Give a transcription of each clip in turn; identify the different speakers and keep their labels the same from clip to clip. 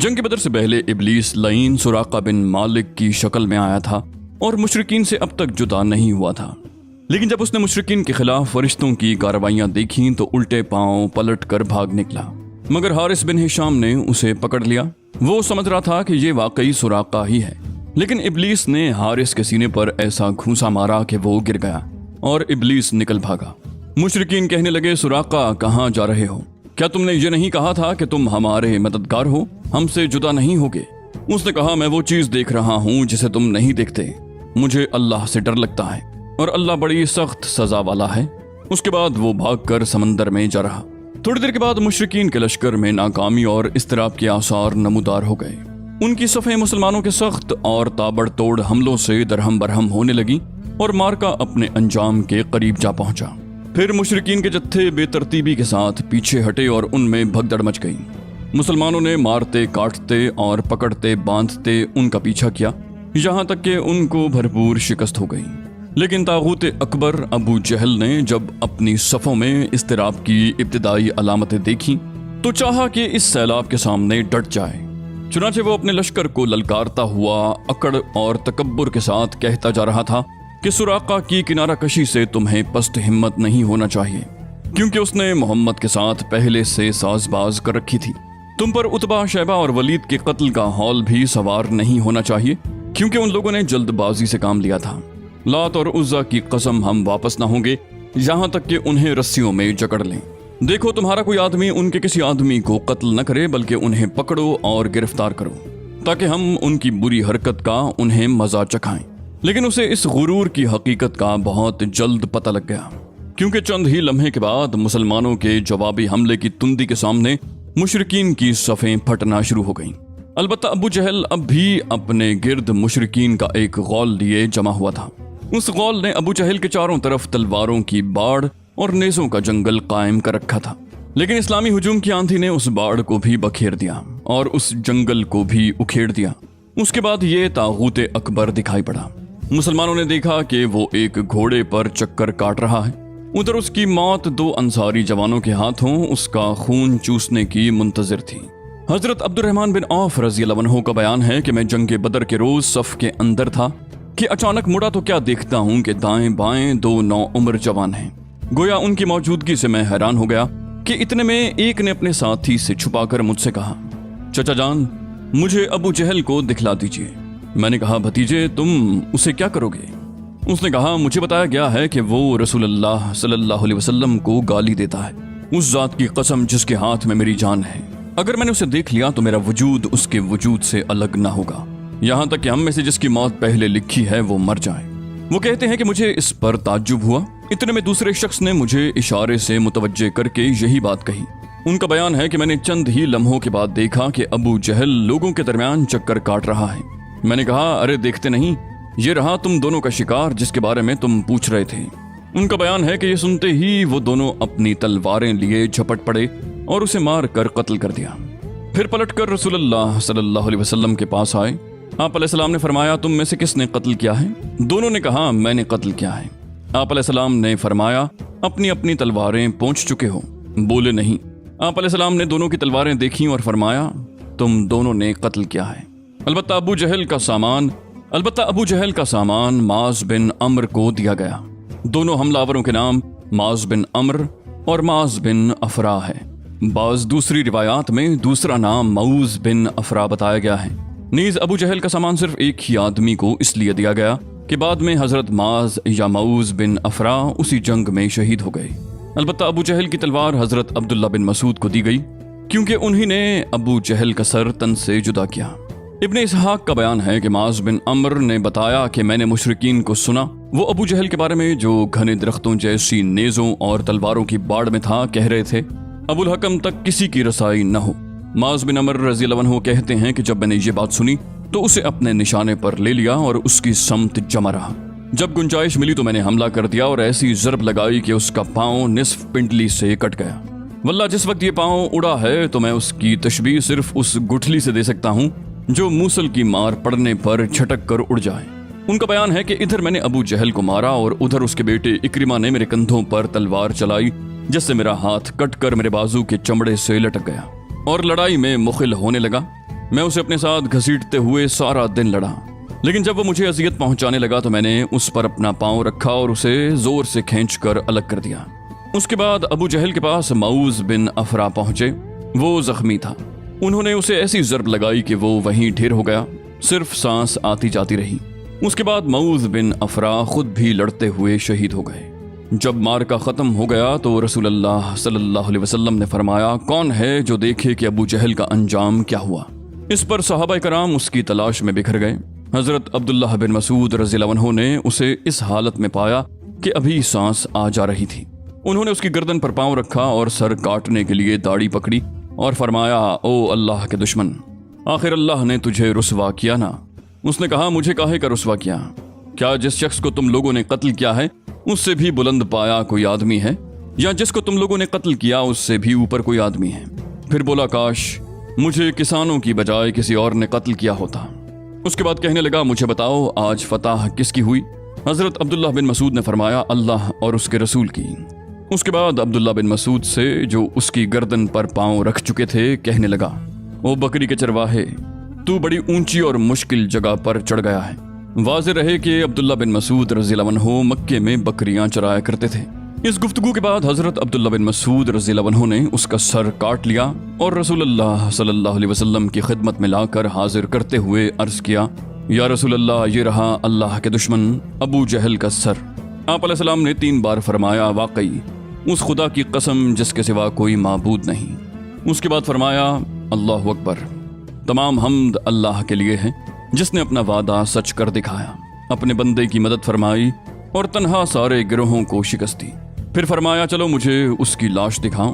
Speaker 1: जंग बदर से पहले इब्लीस लईन सुराका बिन मालिक की शक्ल में आया था और मुशरिकीन से अब तक जुदा नहीं हुआ था। लेकिन जब उसने मुशरिकीन के खिलाफ फरिश्तों की कार्रवाइयां देखी तो उल्टे पांव पलट कर भाग निकला, मगर हारिस बिन हिशाम ने उसे पकड़ लिया। वो समझ रहा था कि ये वाकई सुराका ही है, लेकिन इब्लीस ने हारिस के सीने पर ऐसा घूंसा मारा कि वो गिर गया और इब्लीस निकल भागा। मुशरिकीन कहने लगे, सुराका कहाँ जा रहे हो? क्या तुमने ये नहीं कहा था कि तुम हमारे मददगार हो, हमसे जुदा नहीं होगे? उसने कहा, मैं वो चीज देख रहा हूँ जिसे तुम नहीं देखते। मुझे अल्लाह से डर लगता है और अल्लाह बड़ी सख्त सजा वाला है। उसके बाद वो भागकर समंदर में जा रहा। थोड़ी देर के बाद मुशरिकीन के लश्कर में नाकामी और इस्तिराब के आसार नमूदार हो गए। उनकी सफ़े मुसलमानों के सख्त और ताबड़तोड़ हमलों से दरहम बरहम होने लगी और मार्का अपने अंजाम के करीब जा पहुंचा। फिर मुशरिकीन के जत्थे बेतरतीबी के साथ पीछे हटे और उनमें भगदड़ मच गई। मुसलमानों ने मारते काटते और पकड़ते बांधते उनका पीछा किया, यहाँ तक कि उनको भरपूर शिकस्त हो गई। लेकिन तागूत अकबर अबू जहल ने जब अपनी सफ़ों में इस्तिराब की इब्तिदाई अलामतें देखी तो चाहा कि इस सैलाब के सामने डट जाए। चुनाचे वो अपने लश्कर को ललकारता हुआ अकड़ और तकब्बुर के साथ कहता जा रहा था कि सुराका की किनारा कशी से तुम्हें पस्त हिम्मत नहीं होना चाहिए, क्योंकि उसने मोहम्मद के साथ पहले से साजबाज कर रखी थी। तुम पर उतबा, शैबा और वलीद के कत्ल का हौल भी सवार नहीं होना चाहिए, क्योंकि उन लोगों ने जल्दबाजी से काम लिया था। लात और उज़्ज़ा की कसम हम वापस ना होंगे यहाँ तक कि उन्हें रस्सियों में जकड़ लें। देखो, तुम्हारा कोई आदमी उनके किसी आदमी को कत्ल न करे, बल्कि उन्हें पकड़ो और गिरफ्तार करो, ताकि हम उनकी बुरी हरकत का उन्हें मजा चखाएं। लेकिन उसे इस गुरूर की हकीकत का बहुत जल्द पता लग गया, क्योंकि चंद ही लम्हे के बाद मुसलमानों के जवाबी हमले की तुंदी के सामने मुशरिकीन की सफ़ें फटना शुरू हो गईं। अलबत्ता अबू जहल अब भी अपने गिर्द मुशरिकीन का एक गौल लिए जमा हुआ था। उस गौल ने अबू जहल के चारों तरफ तलवारों की बाढ़ और नेज़ों का जंगल कायम कर रखा था। लेकिन इस्लामी हुजूम की आंधी ने उस बाढ़ को भी बखेर दिया और उस जंगल को भी उखेड़ दिया। उसके बाद ये तागूत अकबर दिखाई पड़ा। मुसलमानों ने देखा कि वो एक घोड़े पर चक्कर काट रहा है। उधर उसकी मौत दो अंसारी जवानों के हाथों उसका खून चूसने की मुंतजिर थी। हजरत अब्दुर्रहमान बिन औफ रज़ियल्लाहु अन्हु का बयान है कि मैं जंग बदर के रोज सफ के अंदर था कि अचानक मुड़ा तो क्या देखता हूँ कि दाएं बाएं दो नौउम्र जवान हैं। गोया उनकी मौजूदगी से मैं हैरान हो गया कि इतने में एक ने अपने साथी से छुपाकर मुझसे कहा, चचा जान, मुझे अबू जहल को दिखला दीजिए। मैंने कहा, भतीजे, तुम उसे क्या करोगे? उसने कहा, मुझे बताया गया है कि वो रसूलुल्लाह सल्लल्लाहु अलैहि वसल्लम को गाली देता है। उस जात की कसम जिसके हाथ में मेरी जान है, अगर मैंने उसे देख लिया तो मेरा वजूद उसके वजूद से अलग ना होगा, यहाँ तक कि हम में से जिसकी मौत पहले लिखी है वो मर जाए। वो कहते हैं कि मुझे इस पर ताज्जुब हुआ। इतने में दूसरे शख्स ने मुझे इशारे से मुतवज्जे करके यही बात कही। उनका बयान है कि मैंने चंद ही लम्हों के बाद देखा कि अबू जहल लोगों के दरमियान चक्कर काट रहा है। मैंने कहा, अरे देखते नहीं, ये रहा तुम दोनों का शिकार जिसके बारे में तुम पूछ रहे थे। उनका बयान है कि ये सुनते ही वो दोनों अपनी तलवारें लिए झपट पड़े और उसे मार कर कत्ल कर दिया। फिर पलटकर रसूलुल्लाह सल्लल्लाहु अलैहि वसल्लम के पास आए। आप अलैहिस्सलाम ने फरमाया, तुम में से किसने कत्ल किया है? दोनों ने कहा, मैंने कत्ल किया है। आप अलैहिस्सलाम ने फरमाया, अपनी अपनी तलवारें पहुंच चुके हो? बोले, नहीं। आप अलैहिस्सलाम ने दोनों की तलवारें देखी और फरमाया, तुम दोनों ने कत्ल किया है। अलबत्ता अबू जहल का सामान माज बिन अम्र को दिया गया। दोनों हमलावरों के नाम माज बिन अम्र और माज बिन अफरा है। बाज दूसरी रिवायात में दूसरा नाम मऊज बिन अफरा बताया गया है। नीज अबू जहल का सामान सिर्फ एक ही आदमी को इसलिए दिया गया कि बाद में हजरत माज या मऊज बिन अफरा उसी जंग में शहीद हो गए। अलबत्ता अबू जहल की तलवार हजरत अब्दुल्ला बिन मसूद को दी गई, क्योंकि उन्हीं ने अबू जहल का सर तन से जुदा किया। इब्ने इसहाक का बयान है कि माज बिन अम्र ने बताया कि मैंने मुशरिकीन को सुना, वो अबू जहल के बारे में जो घने दरख्तों जैसी नेज़ों और तलवारों की बाढ़ में था, कह रहे थे, अबुल हकम तक किसी की रसाई न हो। माज बिन अम्र रज़ियल्लाहु अन्हु कहते हैं कि जब मैंने ये बात सुनी तो उसे अपने निशाने पर ले लिया और उसकी समत जमा रहा। जब गुंजाइश मिली तो मैंने हमला कर दिया और ऐसी ज़रब लगाई कि उसका पाँव निस्फ पिंडली से कट गया। वल्लाह, जिस वक्त ये पाँव उड़ा है तो मैं उसकी तशबीह सिर्फ उस गुठली से दे सकता हूँ जो मूसल की मार पड़ने पर छटक कर उड़ जाए। उनका बयान है कि इधर मैंने अबू जहल को मारा और उधर उसके बेटे इक्रिमा ने मेरे कंधों पर तलवार चलाई, जिससे मेरा हाथ कट कर मेरे बाजू के चमड़े से लटक गया और लड़ाई में मुखिल होने लगा। मैं उसे अपने साथ घसीटते हुए सारा दिन लड़ा, लेकिन जब वो मुझे अजियत पहुंचाने लगा तो मैंने उस पर अपना पांव रखा और उसे जोर से खींचकर अलग कर दिया। उसके बाद अबू जहल के पास मऊज बिन अफरा पहुंचे। वो जख्मी था। उन्होंने उसे ऐसी ज़रब लगाई कि वो वहीं ढेर हो गया, सिर्फ सांस आती जाती रही। उसके बाद मऊज बिन अफरा खुद भी लड़ते हुए शहीद हो गए। जब मार्का ख़त्म हो गया तो रसूलुल्लाह सल्लल्लाहु अलैहि वसल्लम ने फरमाया, कौन है जो देखे कि अबू जहल का अंजाम क्या हुआ। इस पर सहाबा कराम उसकी तलाश में बिखर गए। हज़रत अब्दुल्लाह बिन मसूद रज़ियल्लाहु अन्हु ने उसे इस हालत में पाया कि अभी सांस आ जा रही थी। उन्होंने उसकी गर्दन पर पांव रखा और सर काटने के लिए दाढ़ी पकड़ी और फरमाया, ओ अल्लाह के दुश्मन, आखिर अल्लाह ने तुझे रुसवा किया ना। उसने कहा, मुझे काहे का रुसवा किया? क्या जिस शख्स को तुम लोगों ने कत्ल किया है उससे भी बुलंद पाया कोई आदमी है, या जिसको तुम लोगों ने कत्ल किया उससे भी ऊपर कोई आदमी है? फिर बोला, काश मुझे किसानों की बजाय किसी और ने कत्ल किया होता। उसके बाद कहने लगा, मुझे बताओ आज फतह किसकी हुई? हज़रत अब्दुल्लाह बिन मसूद ने फरमाया, अल्लाह और उसके रसूल की। उसके बाद अब्दुल्लाह बिन मसूद से, जो उसकी गर्दन पर पांव रख चुके थे, कहने लगा, ओ बकरी के चरवाहे, तू बड़ी ऊंची और मुश्किल जगह पर चढ़ गया है। वाज़ेह रहे कि अब्दुल्लाह बिन मसूद रज़ियल्लाहु अन्हु मक्के में बकरियां चराया करते थे। इस गुफ्तगू के बाद हज़रत अब्दुल्लाह बिन मसूद रज़ियल्लाहु अन्हु ने उसका सर काट लिया और रसूलुल्लाह सल्लल्लाहु अलैहि वसल्लम की खिदमत में लाकर हाजिर करते हुए अर्ज़ किया, या रसूलल्लाह, ये रहा अल्लाह के दुश्मन अबू जहल का सर। आप अलैहिस्सलाम ने 3 बार फरमाया, वाकई उस खुदा की कसम जिसके सिवा कोई माबूद नहीं। उसके बाद फरमाया, अल्लाहु अकबर, तमाम हम्द अल्लाह के लिए है जिसने अपना वादा सच कर दिखाया, अपने बंदे की मदद फरमाई और तन्हा सारे गिरोहों को शिकस्त दी। फिर फरमाया, चलो मुझे उसकी लाश दिखाओ।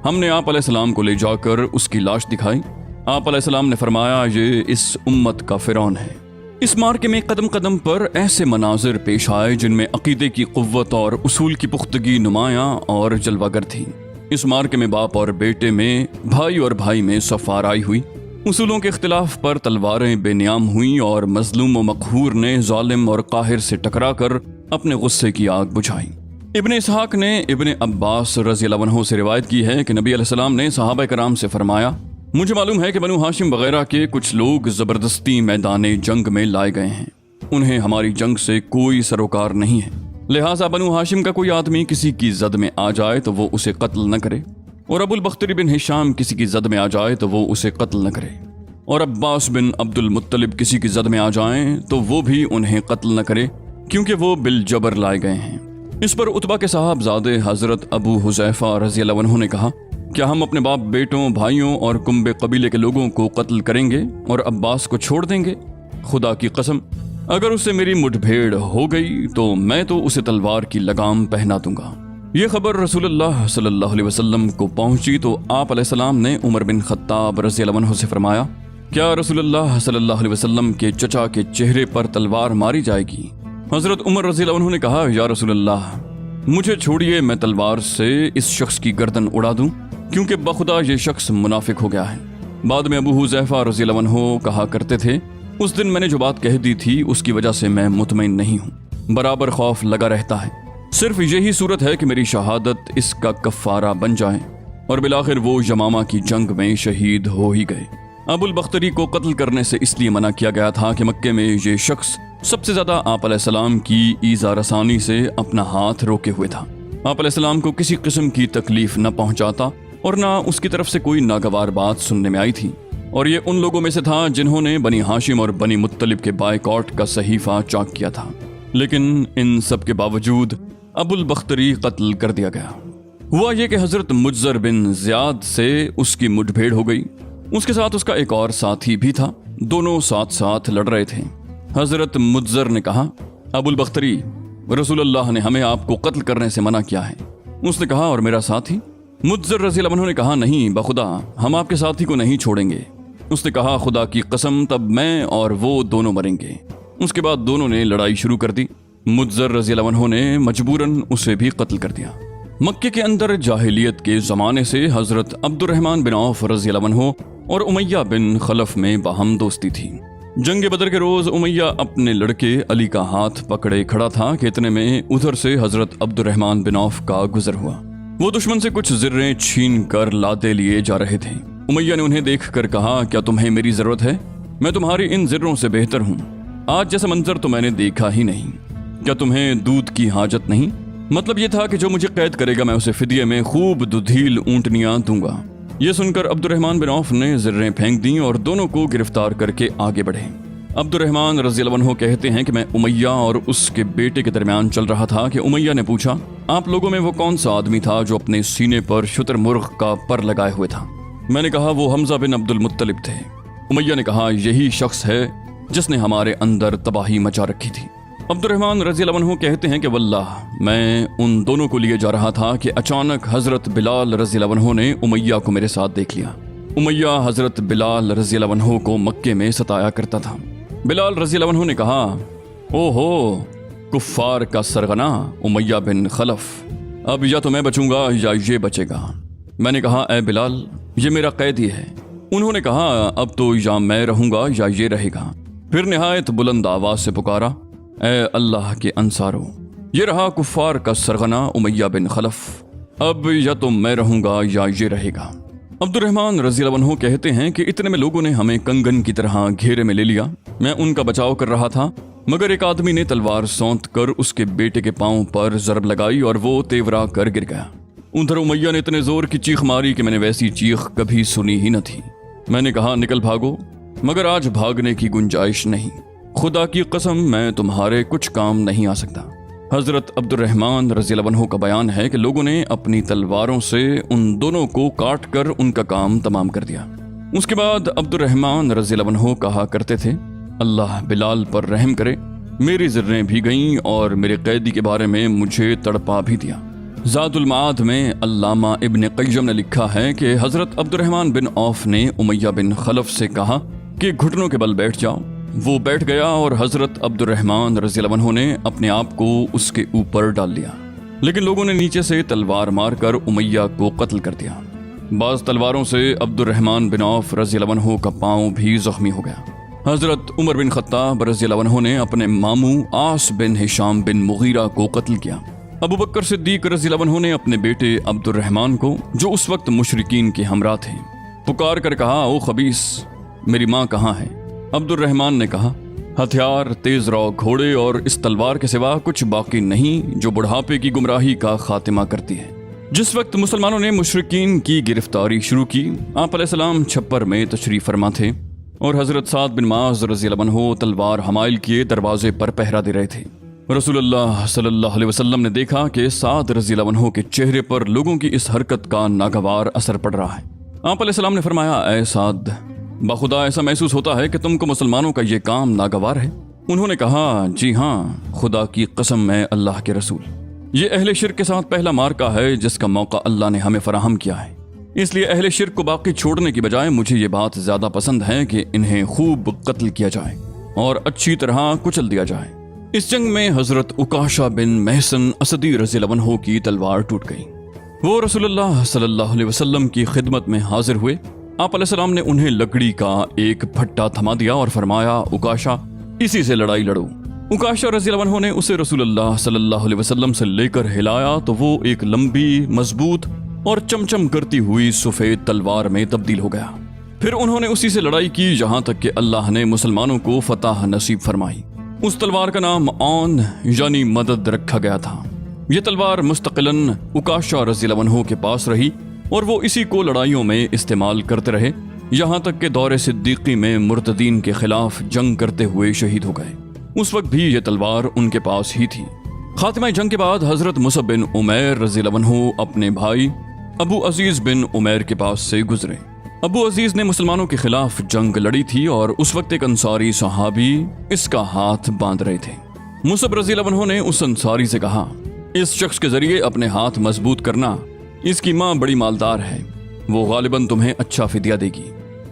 Speaker 1: हमने आप अलैहिस्सलाम को ले जाकर उसकी लाश दिखाई। आप अलैहिस्सलाम ने फरमाया, ये इस उम्मत का फिरौन है। इस मार्के में कदम कदम पर ऐसे मनाजिर पेश आए जिनमें अकीदे की कुव्वत और उसूल की पुख्तगी नुमायां और जलवागर थी। इस मार्के में बाप और बेटे में, भाई और भाई में सफाराई हुई। उसूलों के इख्तिलाफ पर तलवारें बेनियाम हुई और मजलूम व मकहूर ने जालिम और काहिर से टकराकर अपने गुस्से की आग बुझाई। इब्ने इसहाक ने इब्ने अब्बास रज़ियल्लाहु अन्हु से रिवायत की है कि नबी अलैहिस्सलाम ने सहाबा कराम से फरमाया, मुझे मालूम है कि बनु हाशिम वगैरह के कुछ लोग ज़बरदस्ती मैदान जंग में लाए गए हैं। उन्हें हमारी जंग से कोई सरोकार नहीं है, लिहाजा बनु हाशिम का कोई आदमी किसी की जद में आ जाए तो वो उसे कत्ल न करे, और अबुल बख्तरी बिन हिशाम किसी की जद में आ जाए तो वो उसे कत्ल न करे, और अब्बास बिन अब्दुल मुत्तलिब किसी की जद में आ जाएं तो वो भी उन्हें कत्ल न करे, क्योंकि वो बिल जबर लाए गए हैं। इस पर उतबा के साहबजादे हज़रत अबू हुज़ैफा रज़ियल्लाहु अन्हु ने कहा, क्या हम अपने बाप, बेटों, भाइयों और कुंबे कबीले के लोगों को कत्ल करेंगे और अब्बास को छोड़ देंगे? खुदा की कसम, अगर उससे मेरी मुठभेड़ हो गई तो मैं तो उसे तलवार की लगाम पहना दूंगा। ये खबर रसूलुल्लाह सल्लल्लाहु अलैहि वसल्लम को पहुंची तो आप अलैहिस्सलाम ने उमर बिन खत्ताब रज़ियल्लाहु अन्हु से फरमाया, क्या रसूलुल्लाह सल्लल्लाहु अलैहि वसल्लम के चचा के चेहरे पर तलवार मारी जाएगी? हज़रत उमर रज़ियल्लाहु अन्हु ने कहा, या रसूलुल्लाह, मुझे छोड़िए, मैं तलवार से इस शख्स की गर्दन उड़ा दूं, क्योंकि बखुदा ये शख्स मुनाफिक हो गया है। बाद में अबू हुज़ैफा रज़ियल्लाहु अन्हु कहा करते थे, उस दिन मैंने जो बात कह दी थी उसकी वजह से मैं मुतमईन नहीं हूँ, बराबर खौफ लगा रहता है। सिर्फ यही सूरत है कि मेरी शहादत इसका कफ़ारा बन जाए। और बिलाखिर वो यमामा की जंग में शहीद हो ही गए। अबुल बख्तरी को कत्ल करने से इसलिए मना किया गया था कि मक्के में ये शख्स सबसे ज़्यादा आप अलैहिस्सलाम की ईज़ा रसानी से अपना हाथ रोके हुए था। आप अलैहिस्सलाम को किसी किस्म की तकलीफ न पहुंचाता और ना उसकी तरफ से कोई नागवार बात सुनने में आई थी। और ये उन लोगों में से था जिन्होंने बनी हाशिम और बनी मुत्तलिब के बायकॉट का सहीफा चाक किया था। लेकिन इन सब के बावजूद अबुल बख्तरी कत्ल कर दिया गया। हुआ ये कि हज़रत मुज्जर बिन ज़ियाद से उसकी मुठभेड़ हो गई। उसके साथ उसका एक और साथी भी था। दोनों साथ साथ लड़ रहे थे। हज़रत मुज्जर ने कहा, अबुल बख्तरी, रसूलुल्लाह ने हमें आपको कत्ल करने से मना किया है। उसने कहा, और मेरा साथी? मुज्जर रज़ियल्लाहु अन्हु ने कहा, नहीं बखुदा, हम आपके साथी को नहीं छोड़ेंगे। उसने कहा, खुदा की कसम, तब मैं और वो दोनों मरेंगे। उसके बाद दोनों ने लड़ाई शुरू कर दी। मुज्जर रज़ियल्लाहु अन्हु ने मजबूरन उसे भी कत्ल कर दिया। मक्के के अंदर जाहिलियत के ज़माने से हज़रत अब्दुर्रहमान बिन औफ रज़ियल्लाहु अन्हु और उमैया बिन खलफ में बाहम दोस्ती थी। जंग बदर के रोज़ उमैया अपने लड़के अली का हाथ पकड़े खड़ा था कि इतने में उधर से हज़रत अब्दुर्रहमान बिन औफ का गुजर हुआ। वो दुश्मन से कुछ ज़र्रें छीन कर लादे लिए जा रहे थे। उमैया ने उन्हें देख कर कहा, क्या तुम्हें मेरी जरूरत है? मैं तुम्हारी इन ज़र्रों से बेहतर हूँ। आज जैसा मंजर तो मैंने देखा ही नहीं। क्या तुम्हें दूध की हाजत नहीं? मतलब ये था कि जो मुझे कैद करेगा मैं उसे फिदिये में खूब दुधील ऊंटनियां दूंगा। ये सुनकर अब्दुर्रहमान बिन औफ ने ज़र्रें फेंक दी और दोनों को गिरफ्तार करके आगे बढ़े। अब्दुर्रहमान रज़ियल्लाहु अन्हु कहते हैं कि मैं उमैया और उसके बेटे के दरमियान चल रहा था कि उमैया ने पूछा, आप लोगों में वो कौन सा आदमी था जो अपने सीने पर शुतुरमुर्ग का पर लगाए हुए था? मैंने कहा, वो हमजा बिन अब्दुल मुत्तलिब थे। उमैया ने कहा, यही शख्स है जिसने हमारे अंदर तबाही मचा रखी थी। अब्दुर्रहमान रज़ियल्लाहु अन्हु कहते हैं कि वल्लाह मैं उन दोनों को लिए जा रहा था कि अचानक हज़रत बिलाल रज़ियल्लाहु अन्हु ने उमैया को मेरे साथ देख लिया। उमैया हज़रत बिलाल रज़ियल्लाहु अन्हु को मक्के में सताया करता था। बिलाल रज़ियल्लाहु अन्हु ने कहा, ओहो कुफ्फार का सरगना उमैया बिन खलफ, अब या तो मैं बचूंगा या ये बचेगा। मैंने कहा, ए बिलाल, ये मेरा कैदी है। उन्होंने कहा, अब तो या मैं रहूंगा या ये रहेगा। फिर निहायत बुलंद आवाज से पुकारा, ए अल्लाह के अंसारो, ये रहा कुफ्फार का सरगना उमैया बिन खलफ, अब या तो मैं रहूंगा या ये रहेगा। अब्दुर्रहमान रज़ियल्लाहु अन्हु कहते हैं कि इतने में लोगों ने हमें कंगन की तरह घेरे में ले लिया। मैं उनका बचाव कर रहा था, मगर एक आदमी ने तलवार सौंत कर उसके बेटे के पांव पर जरब लगाई और वो तेवरा कर गिर गया। उधर उमैया ने इतने जोर की चीख मारी कि मैंने वैसी चीख कभी सुनी ही न थी। मैंने कहा, निकल भागो, मगर आज भागने की गुंजाइश नहीं। खुदा की कसम मैं तुम्हारे कुछ काम नहीं आ सकता। हजरत अब्दुर्रहमान रज़ियल्लाहु अन्हु का बयान है कि लोगों ने अपनी तलवारों से उन दोनों को काट कर उनका काम तमाम कर दिया। उसके बाद अब्दुर्रहमान रज़ियल्लाहु अन्हु कहा करते थे, अल्लाह बिलाल पर रहम करे, मेरी ज़र्रें भी गईं और मेरे कैदी के बारे में मुझे तड़पा भी दिया। ज़ादुल माद में अल्लामा इब्न क़य्यम ने लिखा है कि हजरत अब्दुर्रहमान बिन औफ ने उमैया बिन खलफ से कहा कि घुटनों के बल बैठ जाओ। वो बैठ गया और हजरत अब्दुर्रहमान रज़ियल्लाहु अन्हु ने अपने आप को उसके ऊपर डाल लिया, लेकिन लोगों ने नीचे से तलवार मारकर उमैया को कत्ल कर दिया। बाज़ तलवारों से अब्दुर्रहमान बिन औफ रज़ियल्लाहु अन्हु का पाँव भी जख्मी हो गया। हजरत उमर बिन खत्ताब रज़ियल्लाहु अन्हु ने अपने मामू आस बिन हिशाम बिन मुगीरा को कत्ल किया। अबू बकर सिद्दीक रज़ियल्लाहु अन्हु ने अपने बेटे अब्दुर्रहमान को, जो उस वक्त मुशरिकीन के हमरा थे, पुकार कर कहा, ओ खबीस, मेरी माँ कहाँ है? अब्दुर्रहमान ने कहा, हथियार, तेज रौ घोड़े और इस तलवार के सिवा कुछ बाकी नहीं जो बुढ़ापे की गुमराही का खात्मा करती है। जिस वक्त मुसलमानों ने मुशरिकीन की गिरफ्तारी शुरू की, आप अलैहिस्सलाम छप्पर में तशरीफ फरमा थे और हजरत साद बिन माज़ रज़ियल्लाहु अन्हु तलवार हमाइल किए दरवाजे पर पहरा दे रहे थे। रसूलुल्लाह सल्लल्लाहु अलैहि वसल्लम ने देखा कि साद रज़ियल्लाहु अन्हु के चेहरे पर लोगों की इस हरकत का नागवार असर पड़ रहा है। आप अलैहिस्सलाम ने फरमाया, ऐ साद, बाखुदा ऐसा महसूस होता है कि तुमको मुसलमानों का ये काम नागवार है। उन्होंने कहा, जी हाँ, खुदा की कसम मैं अल्लाह के रसूल, ये अहले शिर्क के साथ पहला मार्का है जिसका मौका अल्लाह ने हमें फराहम किया है। इसलिए अहले शिर्क को बाकी छोड़ने की बजाय मुझे ये बात ज्यादा पसंद है कि इन्हें खूब कत्ल किया जाए और अच्छी तरह कुचल दिया जाए। इस जंग में हजरत उकाशा बिन महसन असदी रज़ियल्लाहु अन्हु की तलवार टूट गई। वो रसूलुल्लाह सल्लल्लाहु अलैहि वसल्लम की खिदमत में हाजिर हुए। आप अलैहिस्सलाम ने उन्हें लकड़ी का एक फट्टा थमा दिया और फरमाया, उकाशा, इसी से लड़ाई लड़ो। उकाशा रज़ियल्लाहु अन्हु ने उसे रसूलुल्लाह सल्लल्लाहु अलैहि वसल्लम से लेकर हिलाया तो वो एक लंबी, मजबूत और चमचम करती हुई सफेद तलवार में तब्दील हो गया। फिर उन्होंने उसी से लड़ाई की जहां तक कि अल्लाह ने मुसलमानों को फतह नसीब फरमाई। उस तलवार का नाम औन यानी मदद रखा गया था। यह तलवार मुस्तकिलन उकाशा रज़ियल्लाहु अन्हु के पास रही और वो इसी को लड़ाइयों में इस्तेमाल करते रहे, यहाँ तक कि दौरे सिद्दीकी में मुर्तदीन के खिलाफ जंग करते हुए शहीद हो गए। उस वक्त भी ये तलवार उनके पास ही थी। खात्मा जंग के बाद हजरत मुसअब बिन उमैर रज़ियल्लाहु अन्हु अपने भाई अबू अजीज बिन उमैर के पास से गुजरे। अबू अजीज ने मुसलमानों के खिलाफ जंग लड़ी थी और उस वक्त एक अंसारी सहाबी इसका हाथ बांध रहे थे। मुसअब रज़ियल्लाहु अन्हु ने उस अंसारी से कहा, इस शख्स के जरिए अपने हाथ मजबूत करना, इसकी माँ बड़ी मालदार है, वो गालिबन तुम्हें अच्छा फिदिया देगी।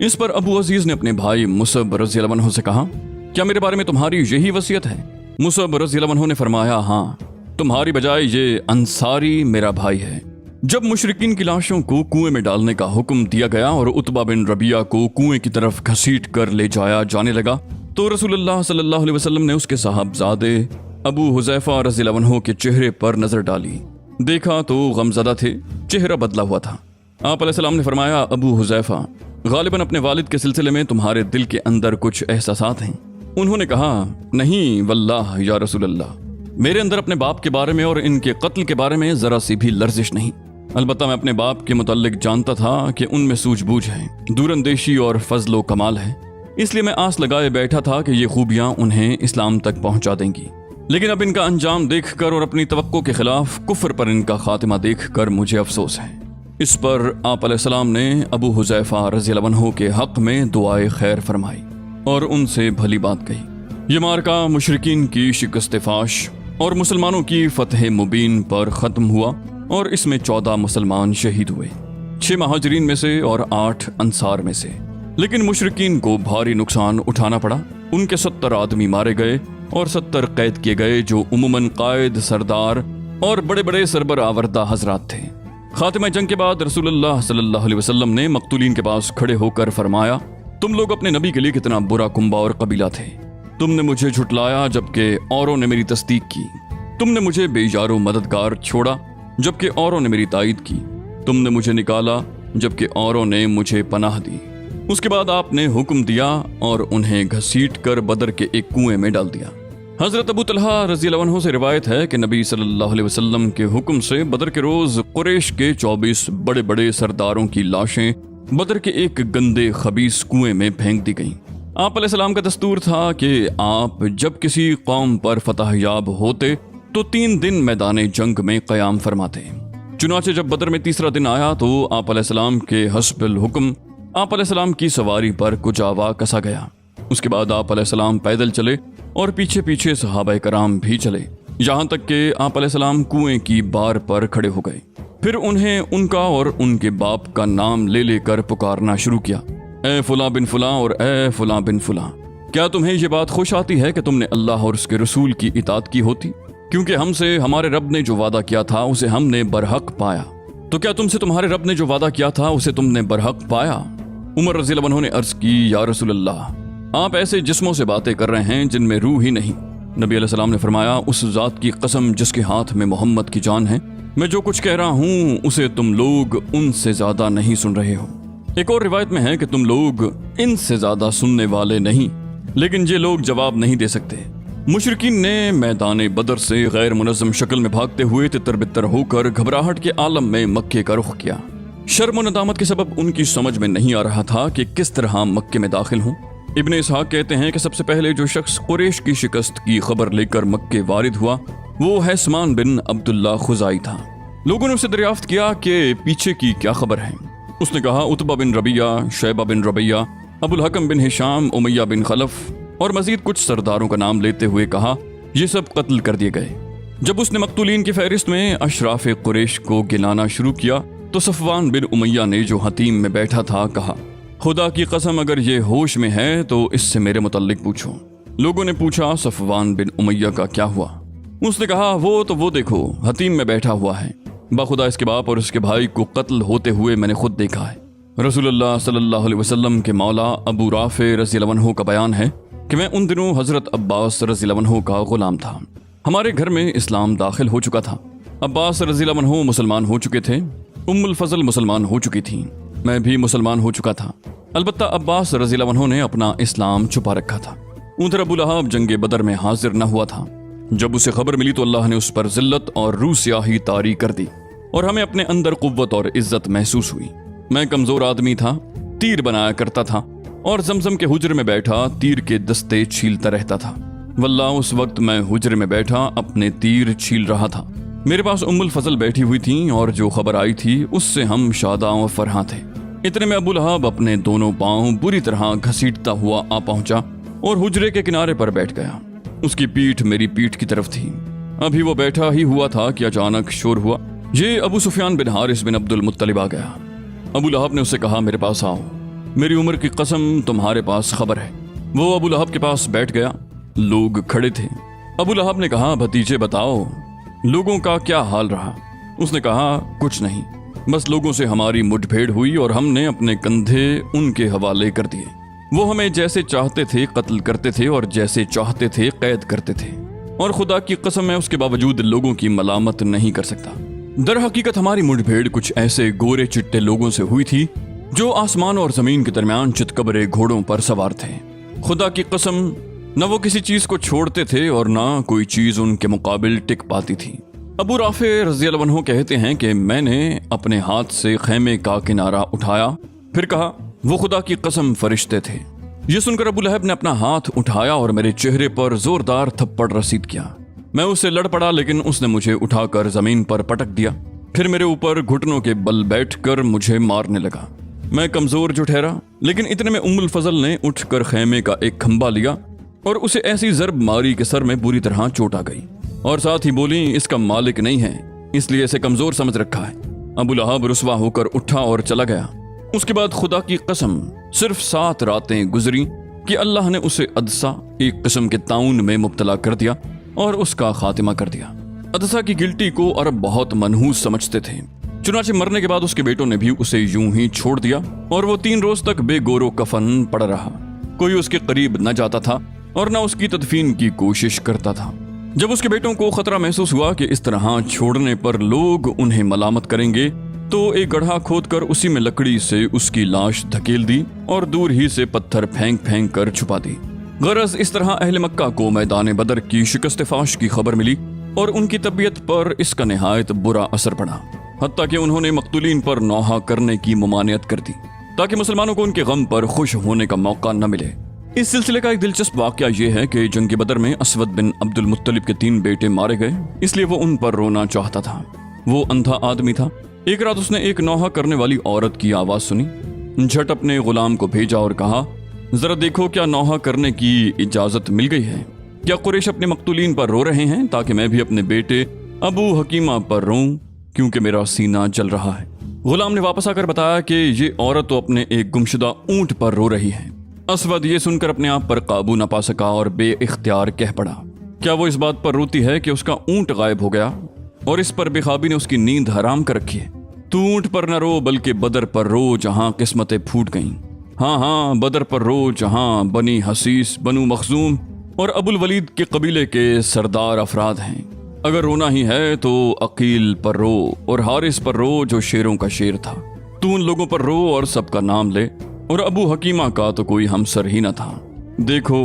Speaker 1: इस पर अबू अजीज ने अपने भाई मुसअब रज़ियल्लाहु अन्हु से कहा, क्या मेरे बारे में तुम्हारी यही वसीयत है? मुसअब रज़ियल्लाहु अन्हु ने फरमाया, हाँ, तुम्हारी बजाय ये अंसारी मेरा भाई है। जब मुशरिकीन की लाशों को कुएं में डालने का हुक्म दिया गया और उतबा बिन रबिया को कुएं की तरफ घसीट कर ले जाया जाने लगा तो रसूलुल्लाह सल्लल्लाहु अलैहि वसल्लम ने उसके साहबजादे अबू हुज़ैफा रज़ियल्लाहु अन्हु के चेहरे पर नजर डाली। देखा तो गमज़दा थे, चेहरा बदला हुआ था। آپ علیہ السلام نے فرمایا، ابو حذیفہ، غالباً اپنے والد کے سلسلے میں تمہارے دل کے اندر کچھ احساسات ہیں۔ انہوں نے کہا، نہیں واللہ یا رسول اللہ، میرے اندر اپنے باپ کے بارے میں اور ان کے قتل کے بارے میں ذرا سی بھی لرزش نہیں۔ البتہ میں اپنے باپ کے متعلق جانتا تھا کہ ان میں سوجھ بوجھ ہے، دور اندیشی اور فضل و کمال ہے، اس لیے میں آس لگائے بیٹھا تھا کہ یہ خوبیاں انہیں اسلام تک پہنچا دیں گی۔ لیکن اب ان کا انجام دیکھ کر اور اپنی توقع کے خلاف کفر پر ان کا خاتمہ دیکھ کر مجھے افسوس ہے۔ اس پر آپ علیہ السلام نے ابو حذیفہ رضی اللہ عنہ کے حق میں دعائے خیر فرمائی اور ان سے بھلی بات کہی۔ یہ مارکہ مشرکین کی شکست فاش اور مسلمانوں کی فتح مبین پر ختم ہوا اور اس میں 14 مسلمان شہید ہوئے، 6 مہاجرین میں سے اور 8 انصار میں سے۔ لیکن مشرکین کو بھاری نقصان اٹھانا پڑا، ان کے 70 آدمی مارے گئے اور 70 قید کیے گئے، جو عموماً قائد، سردار اور بڑے بڑے سربراہ حضرات تھے۔ خاتمہ جنگ کے بعد رسول اللہ صلی اللہ علیہ وسلم نے مقتولین کے پاس کھڑے ہو کر فرمایا، تم لوگ اپنے نبی کے لیے کتنا برا کنبہ اور قبیلہ تھے، تم نے مجھے جھٹلایا جبکہ اوروں نے میری تصدیق کی، تم نے مجھے بے یار و مددگار چھوڑا جبکہ اوروں نے میری تائید کی، تم نے مجھے نکالا جبکہ اوروں نے مجھے پناہ دی۔ اس کے بعد آپ نے حکم دیا اور انہیں گھسیٹ کر بدر کے ایک کنویں میں ڈال دیا۔ حضرت ابو طلحہ رضی اللہ عنہ سے روایت ہے کہ نبی صلی اللہ علیہ وسلم کے حکم سے بدر کے روز قریش کے 24 بڑے بڑے سرداروں کی لاشیں بدر کے ایک گندے خبیث کنویں میں پھینک دی گئیں۔ آپ علیہ السلام کا دستور تھا کہ آپ جب کسی قوم پر فتح یاب ہوتے تو 3 دن میدان جنگ میں قیام فرماتے۔ چنانچہ جب بدر میں تیسرا دن آیا تو آپ علیہ السلام کے حسب الحکم آپ علیہ السلام کی سواری پر کجاوا کسا گیا۔ اس کے بعد آپ علیہ السلام پیدل چلے اور پیچھے پیچھے صحابہ کرام بھی چلے، یہاں تک کہ آپ علیہ السلام کنویں کی بار پر کھڑے ہو گئے۔ پھر انہیں ان کا اور ان کے باپ کا نام لے لے کر پکارنا شروع کیا، اے فلاں بن فلاں اور اے فلاں بن فلاں، کیا تمہیں یہ بات خوش آتی ہے کہ تم نے اللہ اور اس کے رسول کی اطاعت کی ہوتی؟ کیونکہ ہم سے ہمارے رب نے جو وعدہ کیا تھا اسے ہم نے برحق پایا۔ تو کیا تم سے تمہارے رب نے جو وعدہ کیا تھا اسے تم نے برحق پایا؟ عمر رضی اللہ عنہ نے عرض کی، یا رسول اللہ، آپ ایسے جسموں سے باتیں کر رہے ہیں جن میں روح ہی نہیں۔ نبی علیہ السلام نے فرمایا، اس ذات کی قسم جس کے ہاتھ میں محمد کی جان ہے، میں جو کچھ کہہ رہا ہوں اسے تم لوگ ان سے زیادہ نہیں سن رہے ہو۔ ایک اور روایت میں ہے کہ تم لوگ ان سے زیادہ سننے والے نہیں، لیکن یہ لوگ جواب نہیں دے سکتے۔ مشرکین نے میدان بدر سے غیر منظم شکل میں بھاگتے ہوئے تتر بتر ہو کر گھبراہٹ کے عالم میں مکے کا رخ کیا۔ شرم و ندامت کے سبب ان کی سمجھ میں نہیں آ رہا تھا کہ کس طرح مکے میں داخل ہوں۔ ابن اسحاق کہتے ہیں کہ سب سے پہلے جو شخص قریش کی شکست کی خبر لے کر مکے وارد ہوا وہ حیثمان بن عبداللہ خزائی تھا۔ لوگوں نے اسے دریافت کیا کہ پیچھے کی کیا خبر ہے۔ اس نے کہا، عتبہ بن ربیعہ، شیبہ بن ربیعہ، ابو الحکم بن ہشام، امیہ بن خلف اور مزید کچھ سرداروں کا نام لیتے ہوئے کہا، یہ سب قتل کر دیے گئے۔ جب اس نے مقتولین کی فہرست میں اشراف قریش کو گنانا شروع کیا تو صفوان بن امیہ نے جو حتیم میں بیٹھا تھا کہا، خدا کی قسم اگر یہ ہوش میں ہے تو اس سے میرے متعلق پوچھو۔ لوگوں نے پوچھا، صفوان بن امیہ کا کیا ہوا؟ اس نے کہا، وہ دیکھو حتیم میں بیٹھا ہوا ہے، بخدا اس کے باپ اور اس کے بھائی کو قتل ہوتے ہوئے میں نے خود دیکھا ہے۔ رسول اللہ صلی اللہ علیہ وسلم کے مولا ابو رافع رضی اللہ عنہ کا بیان ہے کہ میں ان دنوں حضرت عباس رضی اللہ عنہ کا غلام تھا۔ ہمارے گھر میں اسلام داخل ہو چکا تھا۔ عباس رضی اللہ عنہ مسلمان ہو چکے تھے، ام الفضل مسلمان ہو چکی تھیں، میں بھی مسلمان ہو چکا تھا۔ البتہ عباس رضی اللہ عنہ نے اپنا اسلام چھپا رکھا تھا۔ ادھر ابو لہب جنگ بدر میں حاضر نہ ہوا تھا۔ جب اسے خبر ملی تو اللہ نے اس پر ذلت اور روح سیاہی طاری کر دی اور ہمیں اپنے اندر قوت اور عزت محسوس ہوئی۔ میں کمزور آدمی تھا، تیر بنایا کرتا تھا اور زمزم کے حجر میں بیٹھا تیر کے دستے چھیلتا رہتا تھا۔ واللہ اس وقت میں حجر میں بیٹھا اپنے تیر چھیل رہا تھا۔ میرے پاس ام الفضل بیٹھی ہوئی تھیں اور جو خبر آئی تھی اس سے ہم شاداں و فرحاں تھے۔ اتنے میں ابو لہب اپنے دونوں پاؤں بری طرح گھسیٹتا ہوا آ پہنچا اور حجرے کے کنارے پر بیٹھ گیا۔ اس کی پیٹھ میری پیٹھ کی طرف تھی۔ ابھی وہ بیٹھا ہی ہوا تھا کہ اچانک شور ہوا، یہ ابو سفیان بن حارث بن عبد المطلب آ گیا۔ ابو لہب نے اسے کہا، میرے پاس آؤ، میری عمر کی قسم تمہارے پاس خبر ہے۔ وہ ابو لہب کے پاس بیٹھ گیا۔ لوگ کھڑے تھے۔ ابو لہب نے کہا، بھتیجے بتاؤ لوگوں کا کیا حال رہا؟ اس نے کہا، کچھ نہیں، بس لوگوں سے ہماری مٹ بھیڑ ہوئی اور ہم نے اپنے کندھے ان کے حوالے کر دیے۔ وہ ہمیں جیسے چاہتے تھے قتل کرتے تھے اور جیسے چاہتے تھے قید کرتے تھے، اور خدا کی قسم ہے اس کے باوجود لوگوں کی ملامت نہیں کر سکتا۔ در حقیقت ہماری مٹبھیڑ کچھ ایسے گورے چٹے لوگوں سے ہوئی تھی جو آسمان اور زمین کے درمیان چتکبرے گھوڑوں پر سوار تھے۔ خدا کی قسم، نہ وہ کسی چیز کو چھوڑتے تھے اور نہ کوئی چیز ان کے مقابل ٹک پاتی تھی۔ ابو رافع رضی اللہ عنہ کہتے ہیں کہ میں نے اپنے ہاتھ سے خیمے کا کنارہ اٹھایا، پھر کہا وہ خدا کی قسم فرشتے تھے۔ یہ سن کر ابو لہب نے اپنا ہاتھ اٹھایا اور میرے چہرے پر زوردار تھپڑ رسید کیا۔ میں اس سے لڑ پڑا، لیکن اس نے مجھے اٹھا کر زمین پر پٹک دیا، پھر میرے اوپر گھٹنوں کے بل بیٹھ کر مجھے مارنے لگا۔ میں کمزور جو ٹھہرا، لیکن اتنے میں ام الفضل نے اٹھ کر خیمے کا ایک کھمبا لیا اور اسے ایسی ضرب ماری کہ سر میں بری طرح چوٹ آ گئی، اور ساتھ ہی بولی اس کا مالک نہیں ہے، اس لیے اسے کمزور سمجھ رکھا ہے۔ ابو لہب رسوا ہو کر اٹھا اور چلا گیا۔ اس کے بعد خدا کی قسم صرف 7 راتیں گزری کہ اللہ نے اسے عدسہ، ایک قسم کے طاعون میں مبتلا کر دیا اور اس کا خاتمہ کر دیا۔ عدسہ کی گلٹی کو عرب بہت منحوس سمجھتے تھے، چنانچہ مرنے کے بعد اس کے بیٹوں نے بھی اسے یوں ہی چھوڑ دیا اور وہ 3 روز تک بے گور و کفن پڑا رہا۔ کوئی اس کے قریب نہ جاتا تھا اور نہ اس کی تدفین کی کوشش کرتا تھا۔ جب اس کے بیٹوں کو خطرہ محسوس ہوا کہ اس طرح چھوڑنے پر لوگ انہیں ملامت کریں گے، تو ایک گڑھا کھود کر اسی میں لکڑی سے اس کی لاش دھکیل دی اور دور ہی سے پتھر پھینک پھینک کر چھپا دی۔ غرض اس طرح اہل مکہ کو میدان بدر کی شکست فاش کی خبر ملی اور ان کی طبیعت پر اس کا نہایت برا اثر پڑا، حتیٰ کہ انہوں نے مقتولین پر نوحہ کرنے کی ممانعت کر دی تاکہ مسلمانوں کو ان کے غم پر خوش ہونے کا موقع نہ ملے۔ اس سلسلے کا ایک دلچسپ واقعہ یہ ہے کہ جنگ بدر میں اسود بن عبد المطلب کے 3 بیٹے مارے گئے، اس لیے وہ ان پر رونا چاہتا تھا۔ وہ اندھا آدمی تھا۔ ایک رات اس نے ایک نوحہ کرنے والی عورت کی آواز سنی، جھٹ اپنے غلام کو بھیجا اور کہا ذرا دیکھو کیا نوحہ کرنے کی اجازت مل گئی ہے؟ کیا قریش اپنے مقتولین پر رو رہے ہیں تاکہ میں بھی اپنے بیٹے ابو حکیمہ پر روں، کیونکہ میرا سینہ جل رہا ہے۔ غلام نے واپس آ کر بتایا کہ یہ عورت تو اپنے ایک گمشدہ اونٹ پر رو رہی ہے۔ اسود یہ سن کر اپنے آپ پر قابو نہ پا سکا اور بے اختیار کہہ پڑا کیا وہ اس بات پر روتی ہے کہ اس کا اونٹ غائب ہو گیا اور اس پر بے خوابی نے اس کی نیند حرام کر رکھی ہے؟ تو اونٹ پر نہ رو بلکہ بدر پر رو جہاں قسمتیں پھوٹ گئیں۔ ہاں بدر پر رو جہاں بنی حسیس، بنو مخزوم اور ابو الولید کے قبیلے کے سردار افراد ہیں۔ اگر رونا ہی ہے تو عقیل پر رو اور حارث پر رو جو شیروں کا شیر تھا۔ تو ان لوگوں پر رو اور سب کا نام لے، اور ابو حکیمہ کا تو کوئی ہمسر ہی نہ تھا۔ دیکھو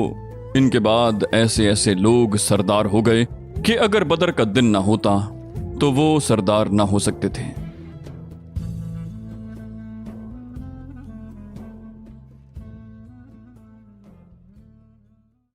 Speaker 1: ان کے بعد ایسے ایسے لوگ سردار ہو گئے کہ اگر بدر کا دن نہ ہوتا تو وہ سردار نہ ہو سکتے تھے۔